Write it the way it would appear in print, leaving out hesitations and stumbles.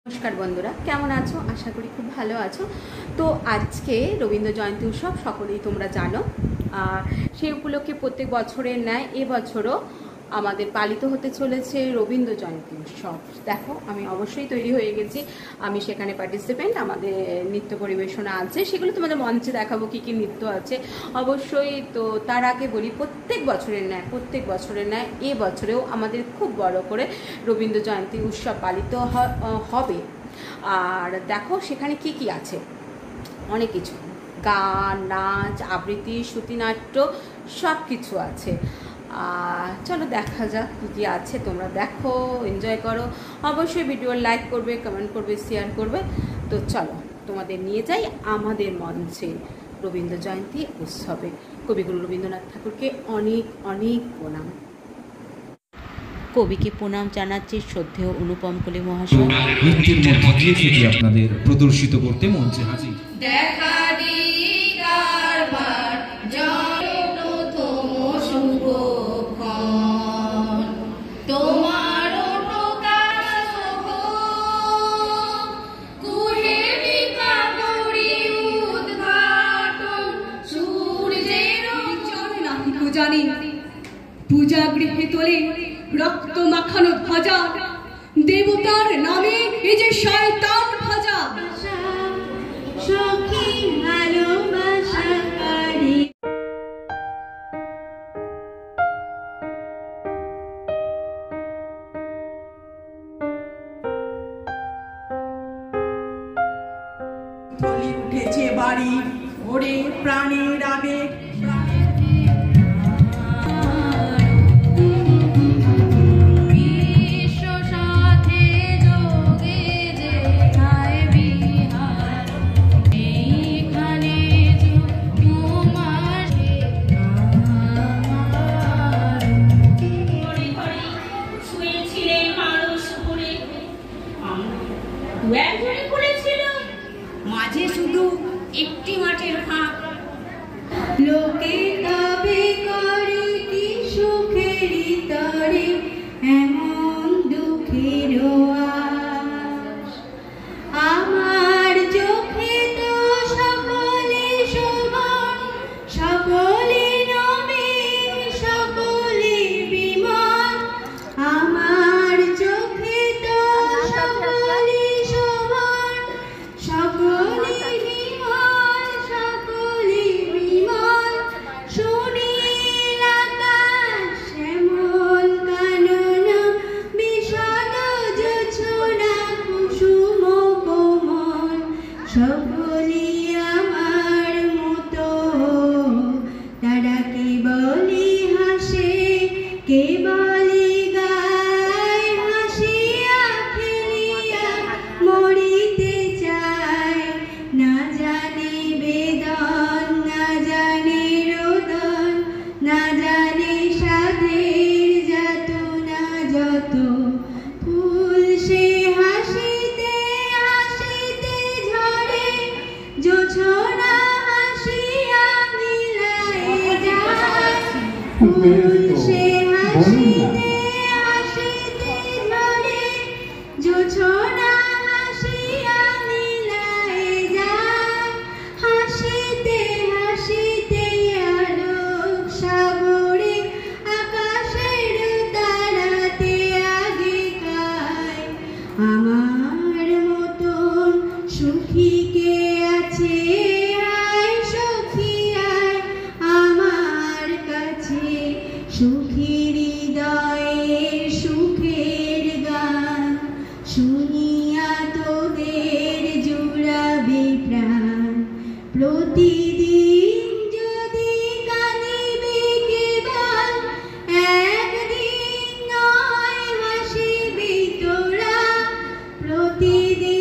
नमस्कार बंधुरा केमन आछो आशा करी खूब भालो आछो। तो आज के रवींद्र जयंती उत्सव सकलेई तोमरा जानो सेई उपलक्षे प्रत्येक बछरेर न्याय ए बछरो आमादेर पालित होते चलेछे रवींद्र जयंती उत्सव। देखो आमी अवश्यई तैरी हये गेछि, आमी सेखाने पार्टिसिपेंट, आमादेर नृत्य परिवेशना आछे, सेगुलो तोमादेर मंचे देखाबो कि नृत्य आछे अवश्यई। तो तार आगे बोली प्रत्येक बछरेर न्याय ए बछरेও आमादेर खूब बड़ो करे रवींद्र जयंती उत्सव पालित हबे। और देखो सेखाने की आछे अनेक किछु, गान नाच आबृत्ति श्रुतिनाट्य सब किछु आछे। चलो देखा जाक कि आछे, तोमरा देखो एनजय करो, अवश्य भिडियो लाइक करबे, कमेंट करबे, शेयर करबे। तो चलो तोमादेर निये जाई आमादेर मंचे रवींद्र जयंती उत्सवे। कविगुरु रवींद्रनाथ ठाकुरके अनेक अनेक प्रणाम। কবিকে প্রণাম জানাচ্ছি শ্রদ্ধেয় অনুপম কলি মহাশয়। নৃত্যের মধ্য দিয়ে সেটি আপনাদের প্রদর্শিত করতে মঞ্চে হাজির। দেখা দিদার বার জয় প্রথম শুভক্ষণ তোমার প্রকাশ কুহেলিকা করি উদ্ঘাটন সূর্যের চরণে নাহি পূজানি পূজা গৃহে তোলে রক্ত মাখানো ধ্বজা দেবতার নামে এই যে শয়তান ভাজা সখী ভালোবাসা করে। বলি উঠেছে বাড়ি ওরে প্রাণের আবেগ, মাঝে শুধু একটি মাঠের ফাঁক, লোকে তবে করে কি সুখেরই তরে এমন দুঃখের আশ। আমার চোখে তো সকলে সমান, সকলে নবীন, সকলে বিমান। আমার চোখে তো সকলে সমান, সকলে বিমান, সকলে বিমান। সুনীল আকাশ শ্যামল কাননা বিষাদ জোছনা কুসুম কোমল, সকলে আমার মতো। তারা কে বলে হাসে, কে বলে গায়, হাসিয়া খেলিয়া মরিতে চায়। না জানে বেদন, না জানে রোদন, না জানে সাধের যাতনা যত। ফুল সে হাসিতে হাসিতে ঝরে, জোছনা হাসিয়া মিলায় যায়। ফুল সে হাসিতে হাসিতে ঝরে, জোছনা হাসিয়া মিলায় যায়। হাসিতে হাসিতে আলোক সাগরে আকাশের তারাতে আগে গায়। আমার মতন সুখী কে আছে, আয় সখী আয় আমার কাছে। সুখী হৃদয়ের সুখের গান শুনিয়া তোদের জুড়াবে প্রাণ। প্রতিদিন যদি কাঁদিবে কেবল, একদিন নয় হাসিবি তোরা। প্রতিদিন